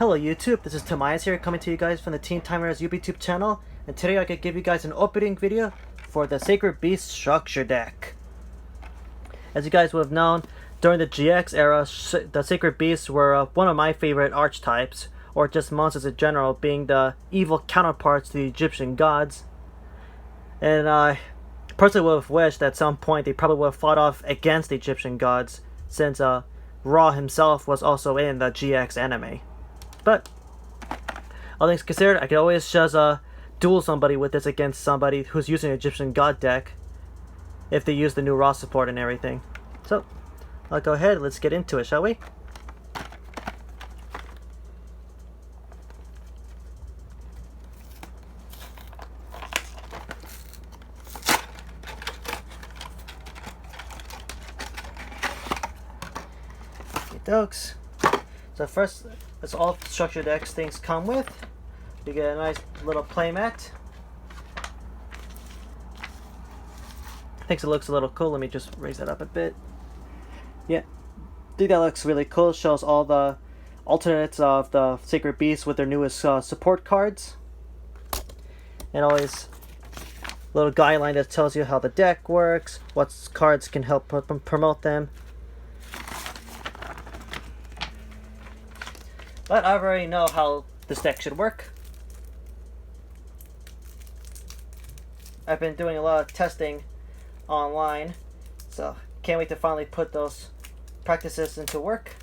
Hello YouTube, this is Timaeus here coming to you guys from the Timaeus YouTube channel, and today I could give you guys an opening video for the Sacred Beast structure deck. As you guys would have known, during the GX era, the Sacred Beasts were one of my favorite archetypes, or just monsters in general, being the evil counterparts to the Egyptian gods. And I personally would have wished that at some point they probably would have fought off against the Egyptian gods, since Ra himself was also in the GX anime. But all things considered, I could always just duel somebody with this against somebody who's using an Egyptian god deck if they use the new Ra support and everything. So I'll go ahead, let's get into it, shall we? Dokes. So first, that's all structure decks things come with. You get a nice little playmat. Thinks it looks a little cool. Let me just raise that up a bit. Yeah, I think that looks really cool. It shows all the alternates of the Sacred Beasts with their newest support cards. And always a little guideline that tells you how the deck works, what cards can help promote them. But I already know how this deck should work. I've been doing a lot of testing online, so can't wait to finally put those practices into work.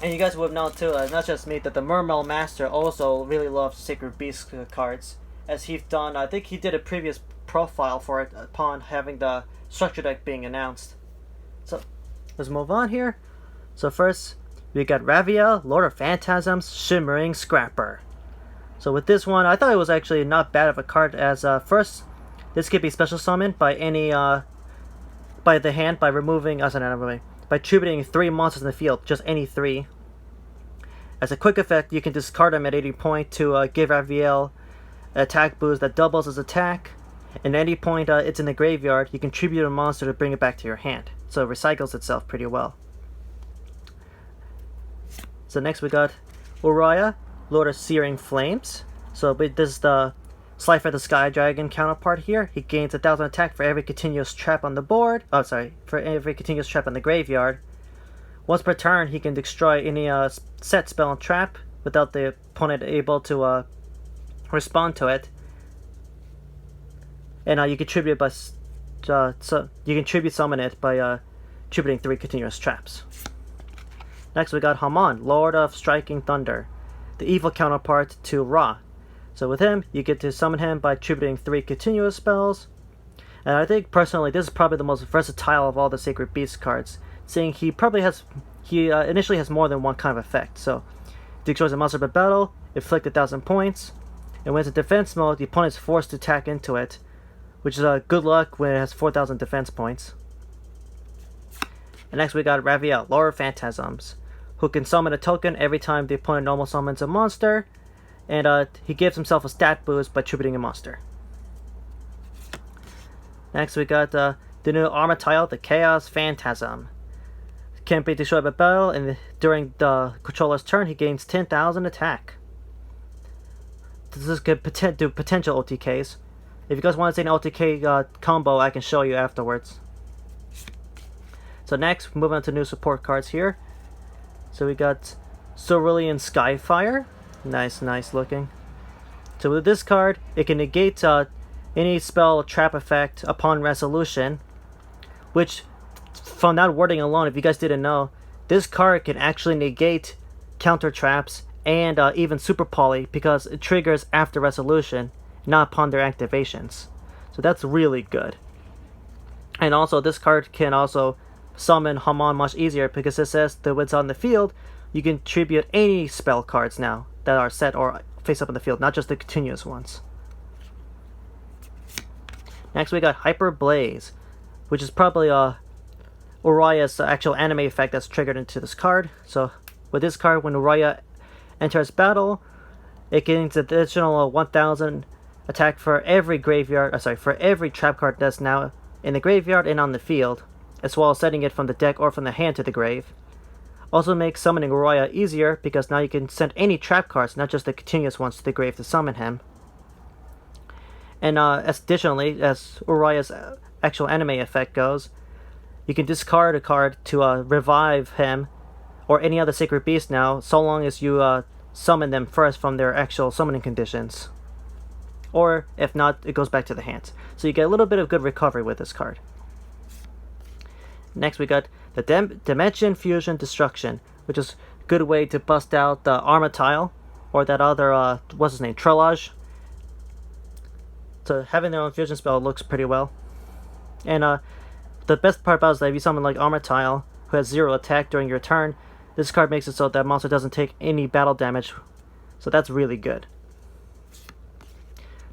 And you guys would have known too, not just me, that the Mermail Master also really loves Sacred Beast cards, as he's done. I think he did a previous profile for it upon having the structure deck being announced. So let's move on here. So first, we got Raviel, Lord of Phantasms, Shimmering Scrapper. So with this one, I thought it was actually not bad of a card, as first, this could be special summoned by any, by the hand, by removing, by tributing 3 monsters in the field, just any 3. As a quick effect, you can discard them at any point to give Raviel an attack boost that doubles his attack. And at any point it's in the graveyard, you can tribute a monster to bring it back to your hand. So it recycles itself pretty well. So next we got Uriah, Lord of Searing Flames. So this is the Slifer the Sky Dragon counterpart here. He gains 1,000 attack for every continuous trap on the board. Oh, sorry, for every continuous trap in the graveyard. Once per turn, he can destroy any set spell and trap without the opponent able to respond to it. And you can tribute by you can tribute summon it by tributing 3 continuous traps. Next we got Haman, Lord of Striking Thunder, the evil counterpart to Ra. So with him, you get to summon him by tributing 3 continuous spells. And I think personally, this is probably the most versatile of all the Sacred Beast cards, seeing he initially has more than one kind of effect. So destroys a monster by battle, inflict 1,000 points, and when it's in defense mode, the opponent is forced to attack into it, which is good luck when it has 4,000 defense points. And next we got Raviel, Lord of Phantasms, who can summon a token every time the opponent normal summons a monster, and he gives himself a stat boost by tributing a monster. Next we got the new armor tile, the Chaos Phantasm. Can't be destroyed by battle, and during the controller's turn he gains 10,000 attack. This could do potential OTKs. If you guys want to see an OTK combo, I can show you afterwards. So next, moving on to new support cards here. So we got Cerulean Skyfire. Nice looking. So with this card, it can negate any spell or trap effect upon resolution. Which, from that wording alone, if you guys didn't know, this card can actually negate counter traps and even super poly, because it triggers after resolution, not upon their activations. So that's really good. And also this card can also summon Haman much easier, because it says that when it's on the field, you can tribute any spell cards now that are set or face up in the field, not just the continuous ones. Next we got Hyper Blaze, which is probably Uriah's actual anime effect that's triggered into this card. So with this card, when Uriah enters battle, it gains additional 1,000 attack for every for every trap card that's now in the graveyard and on the field, as well as setting it from the deck or from the hand to the grave. Also makes summoning Uriah easier because now you can send any trap cards, not just the continuous ones, to the grave to summon him. And additionally, as Uriah's actual anime effect goes, you can discard a card to revive him or any other sacred beast now, so long as you summon them first from their actual summoning conditions. Or if not, it goes back to the hand. So you get a little bit of good recovery with this card. Next we got the Dimension Fusion Destruction, which is a good way to bust out the Armatile, or that other, what's his name, Trelage. So having their own fusion spell looks pretty well. And the best part about it is that if you summon like Armatile, who has 0 attack during your turn, this card makes it so that monster doesn't take any battle damage. So that's really good.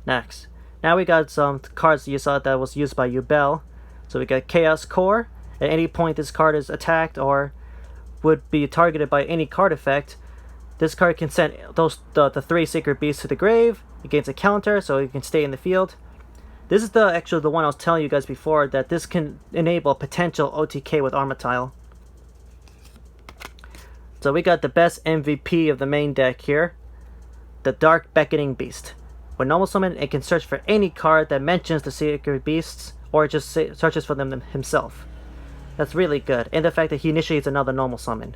Next, now we got some cards you saw that was used by Yubel. So we got Chaos Core. At any point this card is attacked or would be targeted by any card effect, this card can send the 3 Sacred Beasts to the grave. It gains a counter, so it can stay in the field. This is actually the one I was telling you guys before, that this can enable potential OTK with Armatile. So we got the best MVP of the main deck here, the Dark Beckoning Beast. When normal summon, it can search for any card that mentions the Sacred Beasts, or it just searches for them himself. That's really good, and the fact that he initiates another normal summon.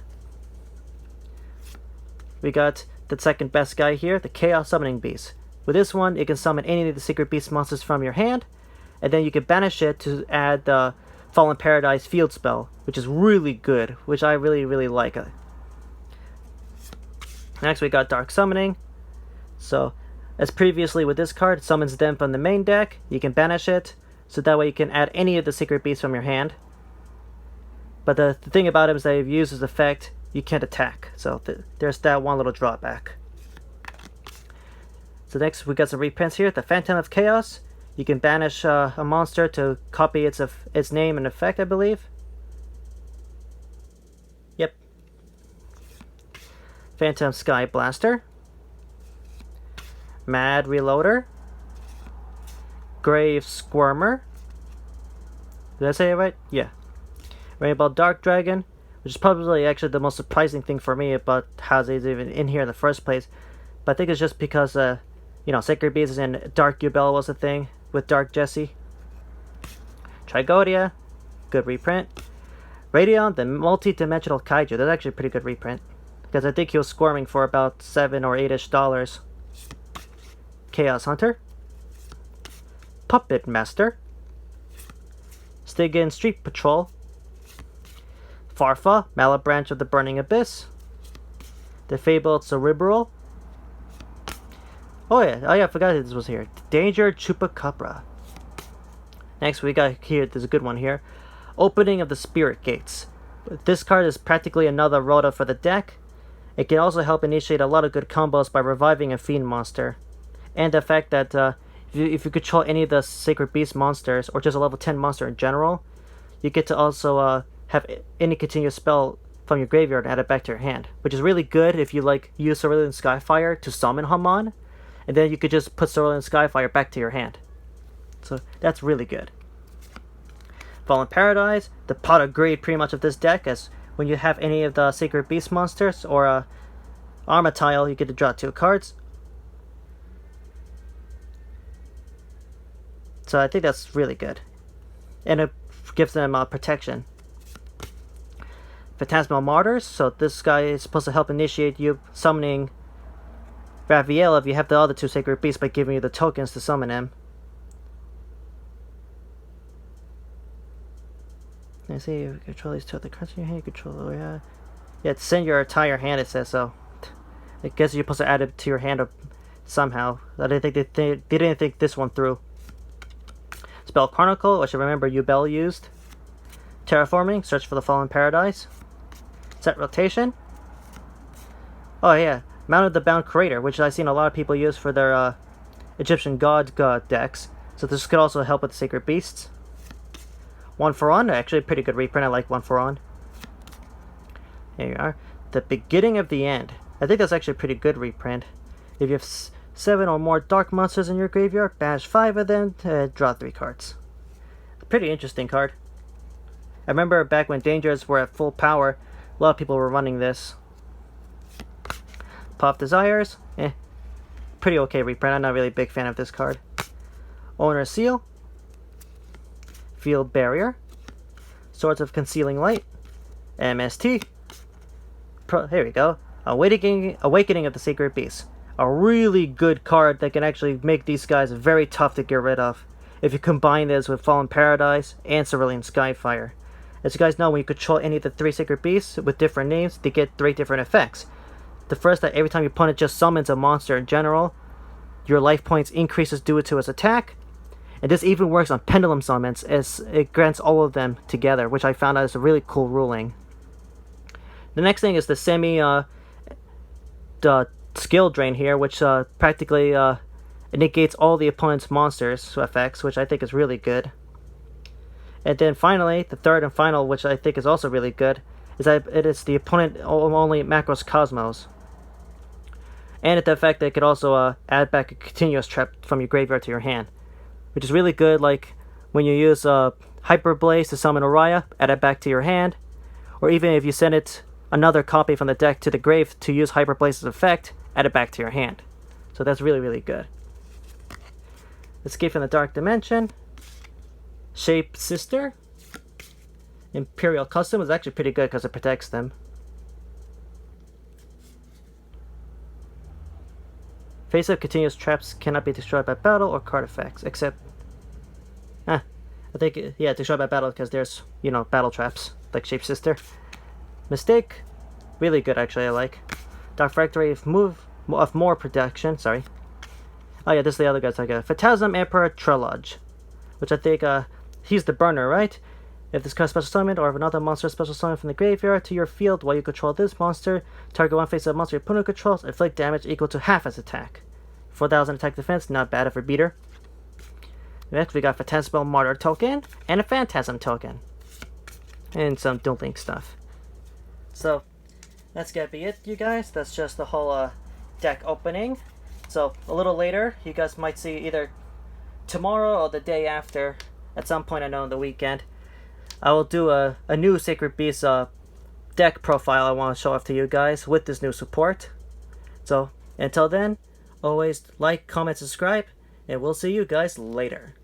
We got the second best guy here, the Chaos Summoning Beast. With this one, it can summon any of the Secret Beast monsters from your hand, and then you can banish it to add the Fallen Paradise field spell, which is really good, which I really like. Next we got Dark Summoning. So, as previously with this card, it summons them from the main deck. You can banish it, so that way you can add any of the Secret Beasts from your hand. But the thing about it is that if you use this effect, you can't attack. So there's that one little drawback. So next we got some reprints here. The Phantom of Chaos. You can banish a monster to copy its name and effect, I believe. Yep. Phantom Sky Blaster. Mad Reloader. Grave Squirmer. Did I say it right? Yeah. Rainbow Dark Dragon, which is probably actually the most surprising thing for me about how it's even in here in the first place. But I think it's just because, Sacred Beasts and Dark Yubel was a thing with Dark Jesse. Trigodia, good reprint. Radion, the multi-dimensional kaiju, that's actually a pretty good reprint. Because I think he was squirming for about $7 or $8-ish. Chaos Hunter. Puppet Master. Stygian Street Patrol. Farfa, Malabranch of the Burning Abyss. The Fabled Cerebral. Oh yeah, I forgot this was here. Danger Chupacabra. Next we got here, there's a good one here. Opening of the Spirit Gates. This card is practically another Rhoda for the deck. It can also help initiate a lot of good combos by reviving a Fiend monster. And the fact that if you control any of the Sacred Beast monsters, or just a level 10 monster in general, you get to also have any continuous spell from your graveyard and add it back to your hand, which is really good if you use Cerulean Skyfire to summon Hamon, and then you could just put Cerulean Skyfire back to your hand. So that's really good. Fallen Paradise, the pot of greed pretty much of this deck, as when you have any of the Sacred Beast monsters or Armatile, you get to draw 2 cards. So I think that's really good, and it gives them protection. Phantasmal Martyrs, so this guy is supposed to help initiate you summoning Raphael if you have the other 2 Sacred Beasts by giving you the tokens to summon him. I see you control these 2 other cards in your hand, you control, yeah, to send your entire hand, it says, so I guess you're supposed to add it to your hand somehow. I didn't think they didn't think this one through. Spell Chronicle, which I remember Yubel used. Terraforming, search for the Fallen Paradise. Set Rotation. Oh yeah, Mounted the Bound Creator, which I've seen a lot of people use for their Egyptian God decks. So this could also help with the Sacred Beasts. One for One, actually a pretty good reprint. I like One for One. Here you are. The Beginning of the End. I think that's actually a pretty good reprint. If you have 7 or more dark monsters in your graveyard, banish 5 of them, draw 3 cards. Pretty interesting card. I remember back when Dangers were at full power, A lot of people were running this. Pop Desires, pretty okay reprint. I'm not really a big fan of this card. Owner Seal, Field Barrier, Swords of Concealing Light, MST. Here we go. Awakening of the Sacred Beast. A really good card that can actually make these guys very tough to get rid of if you combine this with Fallen Paradise and Cerulean Skyfire. As you guys know, when you control any of the 3 Sacred Beasts with different names, they get 3 different effects. The first, that every time your opponent just summons a monster in general, your life points increases due to its attack. And this even works on Pendulum summons, as it grants all of them together, which I found out is a really cool ruling. The next thing is the the skill drain here, which practically negates all the opponent's monsters effects, which I think is really good. And then finally, the third and final, which I think is also really good, is that it is the opponent only Macros Cosmos. And the effect that it could also add back a continuous trap from your graveyard to your hand, which is really good, like when you use Hyper Blaze to summon Oriya, add it back to your hand, or even if you send it another copy from the deck to the grave to use Hyper Blaze's effect, add it back to your hand. So that's really, really good. Escape from the Dark Dimension, Shape Sister, Imperial Custom is actually pretty good because it protects them. Face-up continuous traps cannot be destroyed by battle or card effects, except... I think, yeah, destroyed by battle because there's, you know, battle traps, like Shape Sister. Mistake, really good actually, I like. Dark Factory of more protection, sorry. Oh yeah, this is the other guy, like a Phantasm Emperor Trelodge, which I think, he's the burner, right? If this card special summon or if another monster special summon from the graveyard to your field while you control this monster, target one face-up monster your opponent controls, inflict damage equal to half its attack. 4,000 attack defense, not bad for a beater. Next we got Phantasmal Martyr token and a Phantasm token. And some Duel Link stuff. So, that's gonna be it, you guys. That's just the whole deck opening. So, a little later, you guys might see either tomorrow or the day after, at some point I know on the weekend, I will do a new Sacred Beast deck profile I want to show off to you guys with this new support. So, until then, always like, comment, subscribe, and we'll see you guys later.